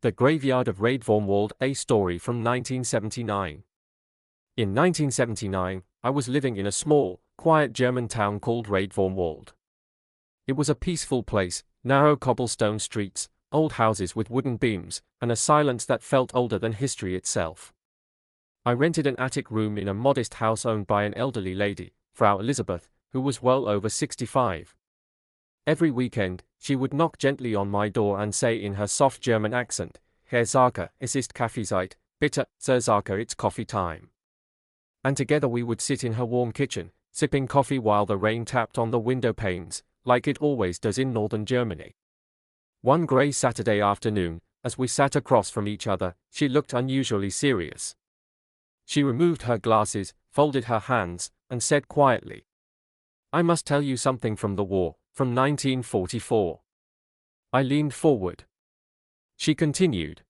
The Graveyard of Raedvormwald, a story from 1979. In 1979, I was living in a small, quiet German town called Raedvormwald. It was a peaceful place, narrow cobblestone streets, old houses with wooden beams, and a silence that felt older than history itself. I rented an attic room in a modest house owned by an elderly lady, Frau Elisabeth, who was well over 65. Every weekend, she would knock gently on my door and say in her soft German accent, "Herr Sarker, es ist Kaffeezeit, bitte, Sir Sarker, it's coffee time." And together we would sit in her warm kitchen, sipping coffee while the rain tapped on the window panes, like it always does in northern Germany. One grey Saturday afternoon, as we sat across from each other, she looked unusually serious. She removed her glasses, folded her hands, and said quietly, "I must tell you something from the war, from 1944. I leaned forward. She continued.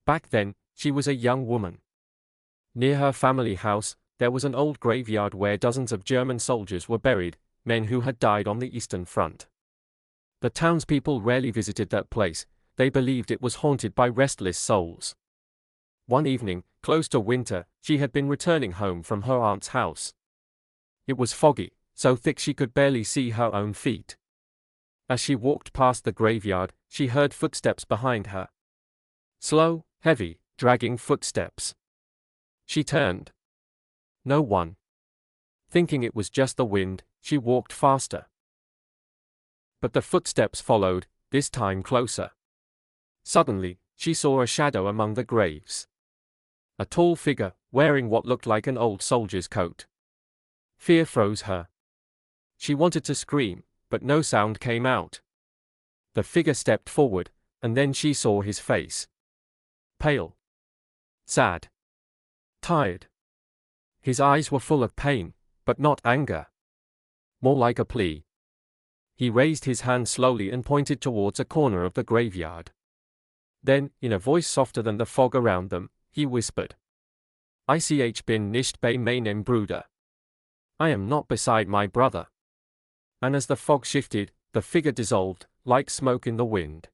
Back then, she was a young woman. Near her family house, there was an old graveyard where dozens of German soldiers were buried, men who had died on the Eastern Front. The townspeople rarely visited that place, they believed it was haunted by restless souls. One evening, close to winter, she had been returning home from her aunt's house. It was foggy, so thick she could barely see her own feet. As she walked past the graveyard, she heard footsteps behind her. Slow, heavy, dragging footsteps. She turned. No one. Thinking it was just the wind, she walked faster. But the footsteps followed, this time closer. Suddenly, she saw a shadow among the graves. A tall figure, wearing what looked like an old soldier's coat. Fear froze her. She wanted to scream, but no sound came out. The figure stepped forward, and then she saw his face. Pale. Sad. Tired. His eyes were full of pain, but not anger. More like a plea. He raised his hand slowly and pointed towards a corner of the graveyard. Then, in a voice softer than the fog around them, he whispered, "Ich bin nicht bei meinem Bruder. I am not beside my brother." And as the fog shifted, the figure dissolved, like smoke in the wind.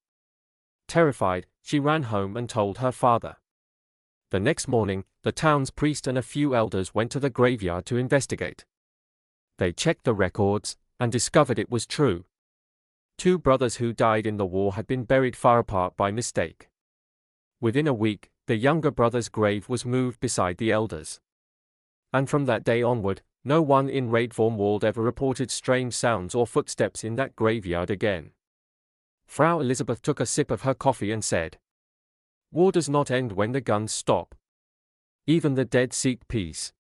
Terrified, she ran home and told her father. The next morning, the town's priest and a few elders went to the graveyard to investigate. They checked the records, and discovered it was true. 2 brothers who died in the war had been buried far apart by mistake. Within a week, the younger brother's grave was moved beside the elders. And from that day onward, no one in Raedvormwald ever reported strange sounds or footsteps in that graveyard again. Frau Elisabeth took a sip of her coffee and said, "War does not end when the guns stop. Even the dead seek peace."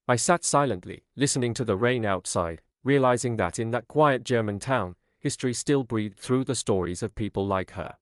I sat silently, listening to the rain outside, realizing that in that quiet German town, history still breathed through the stories of people like her.